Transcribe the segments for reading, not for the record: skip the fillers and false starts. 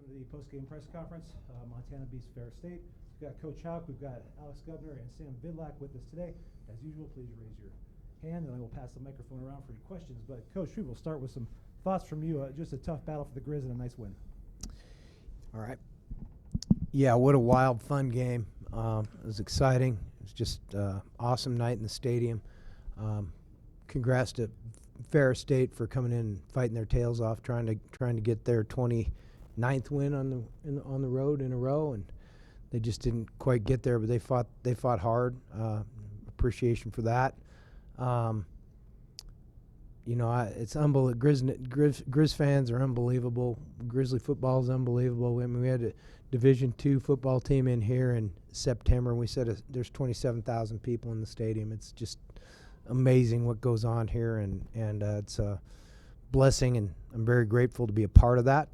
to the postgame press conference. Montana beats Ferris State. We've got Coach Houck, we've got Alex Gubner, and Sam Vidlac with us today. As usual, please raise your hand, and I will pass the microphone around for any questions. But Coach, we will start with some thoughts from you. Just a tough battle for the Griz and a nice win. All right. Yeah, what a wild, fun game. It was exciting. It was just awesome night in the stadium. Congrats to Ferris State for coming in and fighting their tails off, trying to get their 29th win on the road in a row, and they just didn't quite get there. But they fought hard. Appreciation for that. It's unbelievable. Griz fans are unbelievable. Grizzly football is unbelievable. I mean, we had a Division II football team in here in September, and we said there's 27,000 people in the stadium. It's just amazing what goes on here, and it's a blessing, and I'm very grateful to be a part of that.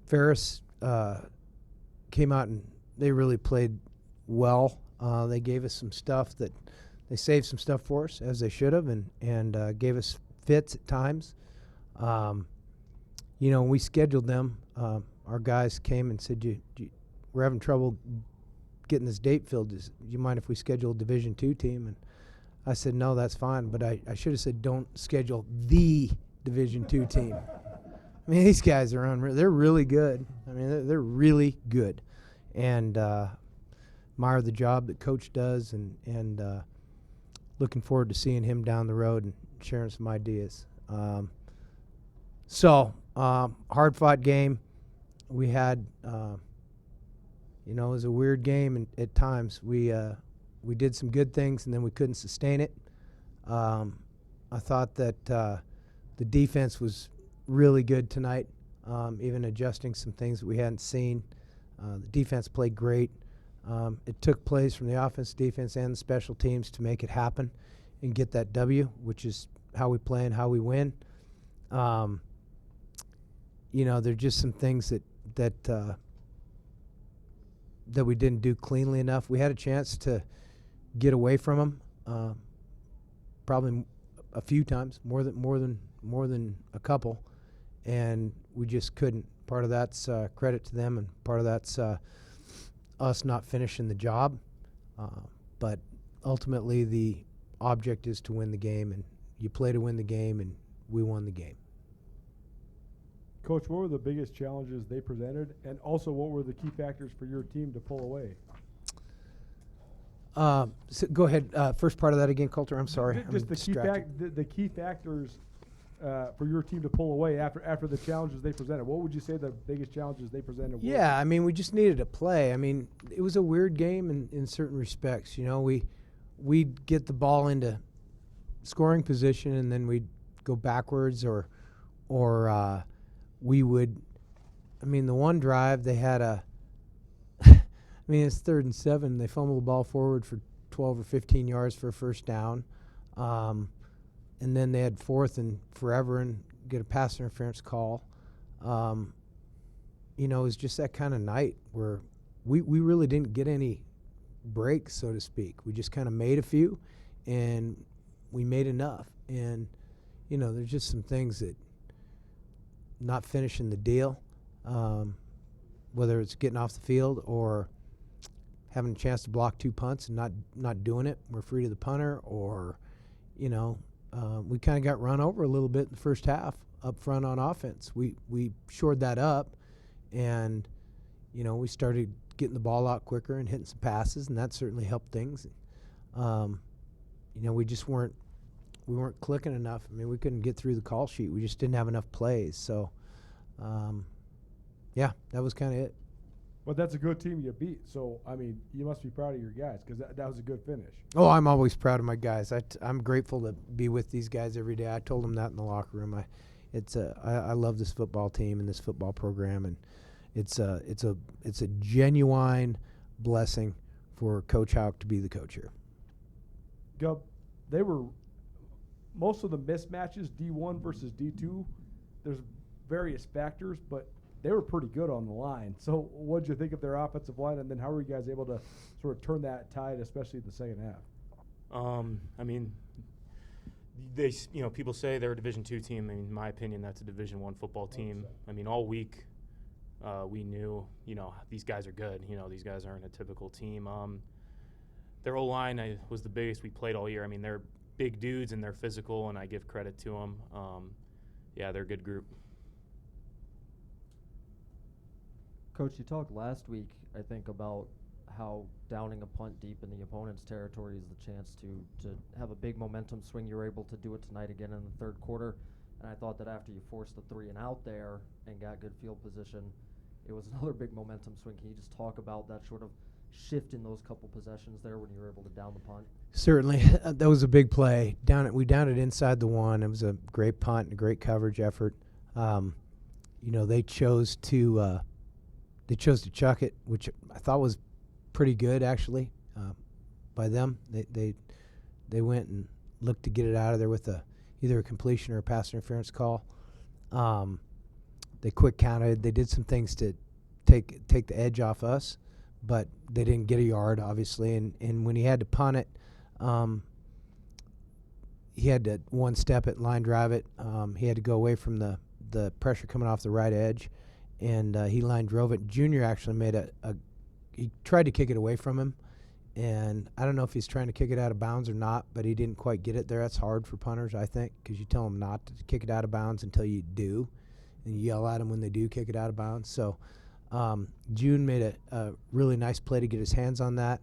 Ferris came out and they really played well. They gave us some stuff that they saved some stuff for us, as they should have, and gave us fits at times. We scheduled them. Our guys came and said, we're having trouble getting this date filled. Do you mind if we schedule a Division II team? And I said, no, that's fine. But I should have said, don't schedule the Division II team. I mean, these guys are unreal. They're really good. I mean, they're really good. And admire the job that Coach does, and looking forward to seeing him down the road and sharing some ideas. Hard-fought game. We had, it was a weird game, and at times we did some good things, and then we couldn't sustain it. I thought that the defense was really good tonight, even adjusting some things that we hadn't seen. The defense played great. It took plays from the offense, defense, and the special teams to make it happen and get that W, which is how we play and how we win. There's just some things that we didn't do cleanly enough. We had a chance to get away from them, probably a few times, more than a couple, and we just couldn't. Part of that's credit to them, and part of that's us not finishing the job. But ultimately, the object is to win the game, and you play to win the game, and we won the game. Coach, what were the biggest challenges they presented, and also what were the key factors for your team to pull away? So go ahead. First part of that again, Coulter. I'm sorry. Just the key factors for your team to pull away after the challenges they presented. What would you say the biggest challenges they presented were? Yeah, I mean, we just needed to play. I mean, it was a weird game in certain respects. We'd get the ball into scoring position, and then we'd go backwards, or we would. I mean, the one drive they had it's 3rd and 7. They fumbled the ball forward for 12 or 15 yards for a first down. And then they had 4th and forever and get a pass interference call. It was just that kind of night where we really didn't get any breaks, so to speak. We just kind of made a few, and we made enough. And, there's just some things that not finishing the deal, whether it's getting off the field or having a chance to block 2 punts and not doing it. We're free to the punter, or, we kind of got run over a little bit in the first half up front on offense. We shored that up, and, we started getting the ball out quicker and hitting some passes, and that certainly helped things. We just weren't clicking enough. I mean, we couldn't get through the call sheet. We just didn't have enough plays. So, that was kind of it. Well, that's a good team you beat. So, I mean, you must be proud of your guys, because that was a good finish. Oh, I'm always proud of my guys. I'm grateful to be with these guys every day. I told them that in the locker room. I love this football team and this football program, and it's a genuine blessing for Coach Houck to be the coach here. Gub, they were most of the mismatches, D1 versus D2. There's various factors, but they were pretty good on the line. So what did you think of their offensive line, and then how were you guys able to sort of turn that tide, especially in the second half? People say they're a Division II team. I mean, in my opinion, that's a Division I football team. I mean, all week we knew, these guys are good. These guys aren't a typical team. Their O-line was the biggest we played all year. I mean, they're big dudes and they're physical, and I give credit to them. They're a good group. Coach, you talked last week, I think, about how downing a punt deep in the opponent's territory is the chance to have a big momentum swing. You were able to do it tonight again in the third quarter, and I thought that after you forced the 3 and out there and got good field position, it was another big momentum swing. Can you just talk about that sort of shift in those couple possessions there when you were able to down the punt? Certainly. That was a big play. We downed it inside the 1. It was a great punt and a great coverage effort. They chose to chuck it, which I thought was pretty good actually by them. They went and looked to get it out of there with either a completion or a pass interference call. They quick counted. They did some things to take the edge off us, but they didn't get a yard, obviously. And when he had to punt it, he had to one step it, line drive it. He had to go away from the pressure coming off the right edge, and he line drove it. Junior actually made he tried to kick it away from him, and I don't know if he's trying to kick it out of bounds or not, but he didn't quite get it there. That's hard for punters, I think, because you tell them not to kick it out of bounds until you do, and you yell at them when they do kick it out of bounds. So June made a really nice play to get his hands on that,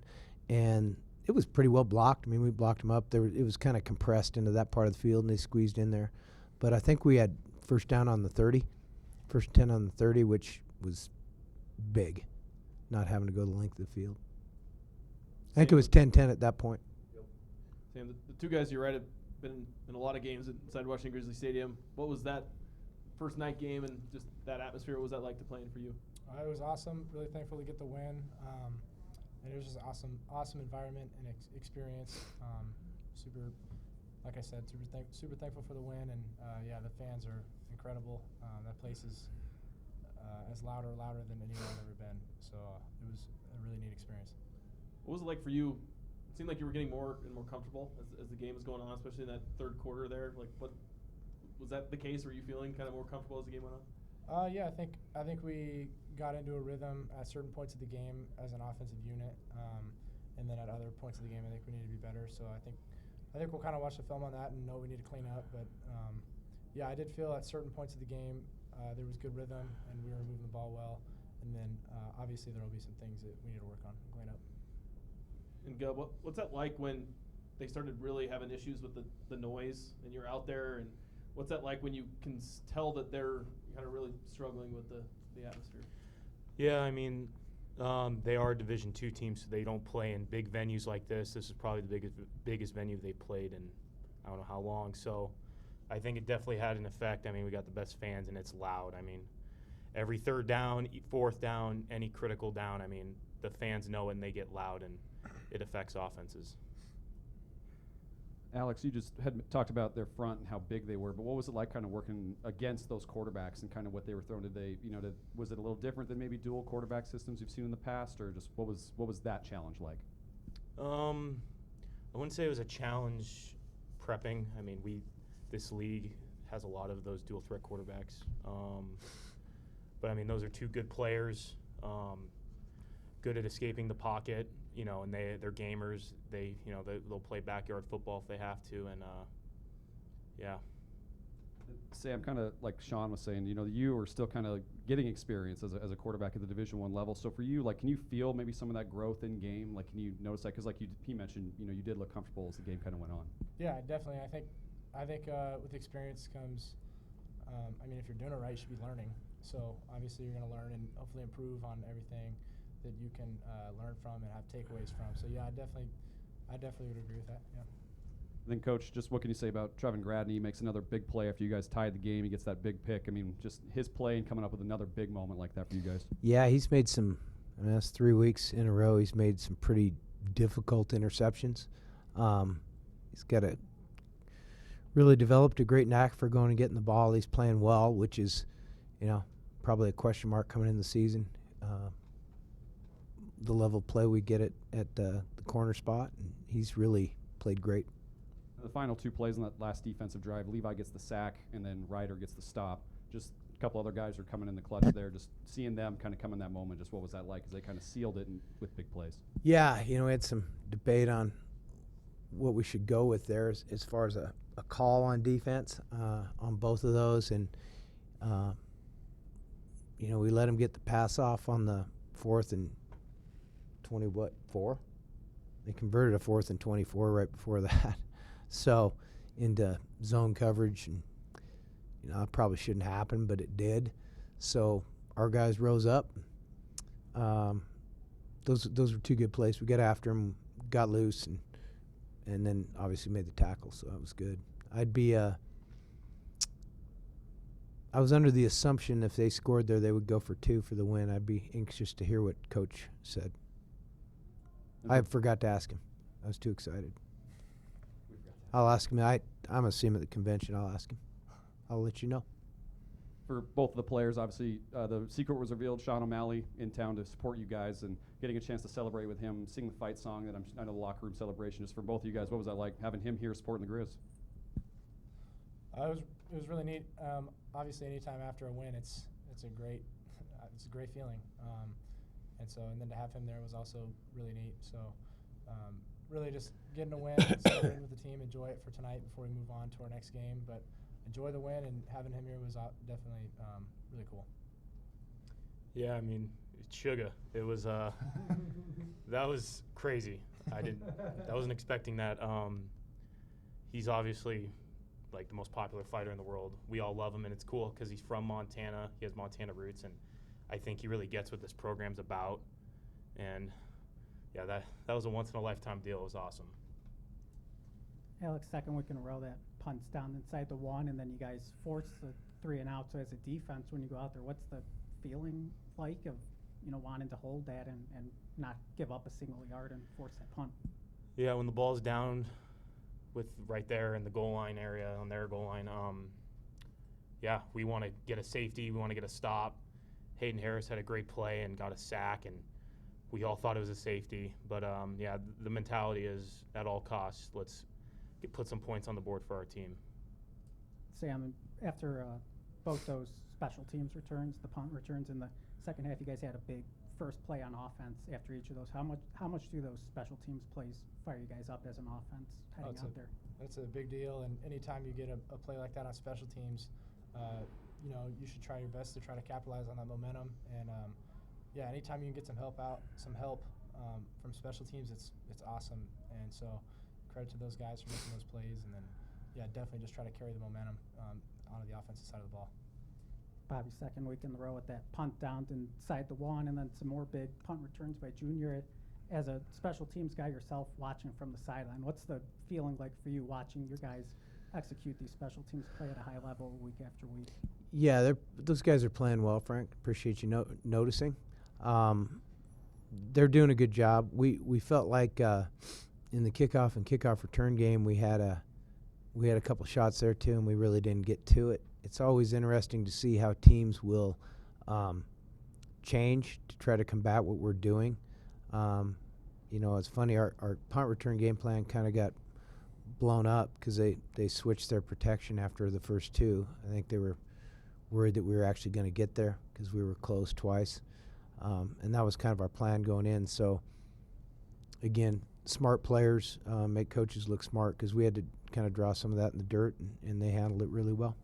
and it was pretty well blocked. I mean, we blocked him up. It was kind of compressed into that part of the field, and they squeezed in there. But I think we had first down on the 30, first 10 on the 30, which was big, not having to go the length of the field. I think it was 10-10 at that point. Sam, the two guys you're right have been in a lot of games inside Washington Grizzly Stadium. What was that first night game and just that atmosphere? What was that like to play in for you? It was awesome. Really thankful to get the win. And it was just awesome environment and experience. Like I said, super thankful for the win. And the fans are incredible. That place is as louder than anywhere I've ever been. So it was a really neat experience. What was it like for you? It seemed like you were getting more and more comfortable as the game was going on, especially in that third quarter there. Like, what was that the case? Were you feeling kind of more comfortable as the game went on? I think we got into a rhythm at certain points of the game as an offensive unit, and then at other points of the game, I think we need to be better. So I think we'll kind of watch the film on that and know we need to clean up. But I did feel at certain points of the game there was good rhythm and we were moving the ball well. And then obviously there will be some things that we need to work on and clean up. And Gub, what's that like when they started really having issues with the noise and you're out there, and what's that like when you can tell that they're kind of really struggling with the atmosphere? Yeah, I mean, they are a Division II team, so they don't play in big venues like this. This is probably the biggest venue they played in I don't know how long. So I think it definitely had an effect. I mean, we got the best fans, and it's loud. I mean, every third down, fourth down, any critical down, I mean, the fans know it and they get loud, and it affects offenses. Alex, you just had talked about their front and how big they were, but what was it like kind of working against those quarterbacks and kind of what they were throwing? Was it a little different than maybe dual quarterback systems you've seen in the past, or just what was that challenge like? I wouldn't say it was a challenge prepping. I mean, this league has a lot of those dual threat quarterbacks. But I mean, those are two good players, good at escaping the pocket. And they're gamers. They'll play backyard football if they have to, and yeah. Sam, kind of like Sean was saying, you are still kind of getting experience as a quarterback at the Division I level. So for you, like, can you feel maybe some of that growth in game? Like, can you notice that? Because he mentioned, you did look comfortable as the game kind of went on. Yeah, definitely. I think with experience comes. If you're doing it right, you should be learning. So obviously, you're going to learn and hopefully improve on everything that you can learn from and have takeaways from. So yeah, I definitely would agree with that. Yeah. Then Coach, just what can you say about Trevin Gradney? He makes another big play after you guys tied the game. He gets that big pick. I mean, just his play and coming up with another big moment like that for you guys. Yeah, he's made some. That's 3 weeks in a row. He's made some pretty difficult interceptions. He's really developed a great knack for going and getting the ball. He's playing well, which is, probably a question mark coming in the season. The level of play we get at the corner spot, and he's really played great. the final 2 plays on that last defensive drive, Levi gets the sack, and then Ryder gets the stop. Just a couple other guys are coming in the clutch there. Just seeing them kind of come in that moment, just what was that like as they kind of sealed it with big plays? Yeah, we had some debate on what we should go with there as far as a call on defense on both of those. And, we let them get the pass off on the 4th and 4? They converted a 4th and 24 right before that. So into zone coverage, and it probably shouldn't happen, but it did. So our guys rose up. Those were 2 good plays. We got after them, got loose, and then obviously made the tackle. So that was good. I was under the assumption if they scored there, they would go for 2 for the win. I'd be anxious to hear what Coach said. I forgot to ask him. I was too excited. I'll ask him. I'm going to see him at the convention. I'll ask him. I'll let you know. For both of the players, obviously, the secret was revealed. Sean O'Malley in town to support you guys and getting a chance to celebrate with him, sing the fight song that I know the locker room celebration is for both of you guys. What was that like, having him here supporting the Griz? It was really neat. Obviously, anytime after a win, it's a great feeling. And then to have him there was also really neat. So really just getting a win, celebrating with the team, enjoy it for tonight before we move on to our next game. But enjoy the win, and having him here was definitely really cool. Yeah, I mean, Sugar. It was that was crazy. I wasn't expecting that. He's obviously like the most popular fighter in the world. We all love him, and it's cool because he's from Montana. He has Montana roots, and I think he really gets what this program's about. And yeah, that was a once-in-a-lifetime deal. It was awesome. Alex, second week in a row that punts down inside the 1, and then you guys force the 3 and out. So as a defense, when you go out there, what's the feeling like of wanting to hold that and not give up a single yard and force that punt? Yeah, when the ball's down with right there in the goal line area on their goal line, yeah, we want to get a safety. We want to get a stop. Hayden Harris had a great play and got a sack, and we all thought it was a safety. But, yeah, the mentality is at all costs, let's put some points on the board for our team. Sam, after both those special teams returns, the punt returns in the second half, you guys had a big first play on offense after each of those. How much do those special teams plays fire you guys up as an offense heading out there? That's a big deal, and anytime you get a play like that on special teams, you should try your best to try to capitalize on that momentum. And yeah, anytime you can get some help from special teams, it's awesome. And so credit to those guys for making those plays, and then yeah, definitely just try to carry the momentum onto the offensive side of the ball. Bobby, second week in a row with that punt down inside the 1, and then some more big punt returns by Junior. As a special teams guy yourself, watching from the sideline, what's the feeling like for you watching your guys execute these special teams play at a high level week after week? Yeah, those guys are playing well, Frank. Appreciate you noticing. They're doing a good job. We felt like in the kickoff and kickoff return game we had a couple shots there too, and we really didn't get to it. It's always interesting to see how teams will change to try to combat what we're doing. It's funny, our punt return game plan kind of got blown up because they switched their protection after the first 2. I think they were worried that we were actually going to get there because we were close twice. And that was kind of our plan going in. So, again, smart players make coaches look smart because we had to kind of draw some of that in the dirt, and they handled it really well.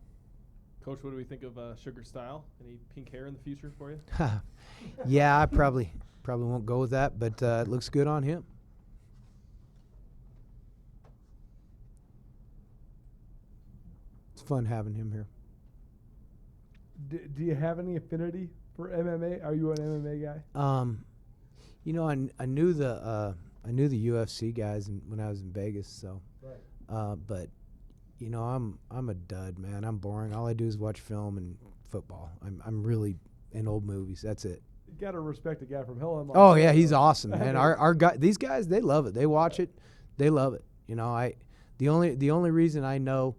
Coach, what do we think of Sugar Style? Any pink hair in the future for you? Yeah, I probably won't go with that, but it looks good on him. It's fun having him here. Do you have any affinity for MMA? Are you an MMA guy? I knew the UFC guys when I was in Vegas, so. Right. But I'm a dud, man. I'm boring. All I do is watch film and football. I'm really in old movies. That's it. You gotta respect a guy from Hillham. Oh yeah, he's awesome, man. Our guy, these guys, they love it. They watch it, they love it. The only reason I know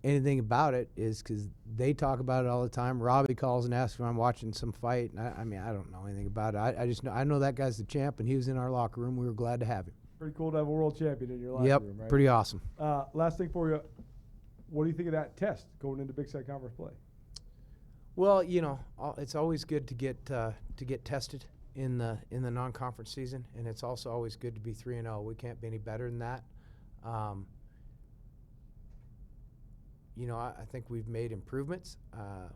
anything about it is because they talk about it all the time. Robbie calls and asks if I'm watching some fight. And I don't know anything about it. I just know that guy's the champ, and he was in our locker room. We were glad to have him. Pretty cool to have a world champion in your locker Yep, room, right? pretty awesome. Last thing for you, what do you think of that test going into Big Sky Conference play? Well, it's always good to get tested in the non-conference season, and it's also always good to be 3-0. We can't be any better than that. I think we've made improvements. I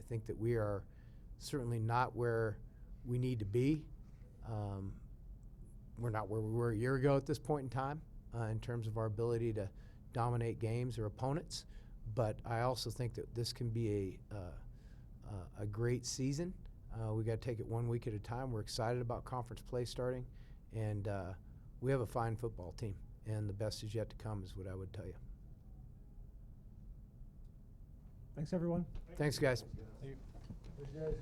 think that we are certainly not where we need to be. We're not where we were a year ago at this point in time in terms of our ability to dominate games or opponents. But I also think that this can be a great season. We got to take it 1 week at a time. We're excited about conference play starting, and we have a fine football team, and the best is yet to come is what I would tell you. Thanks, everyone. Thanks, guys. Thank you.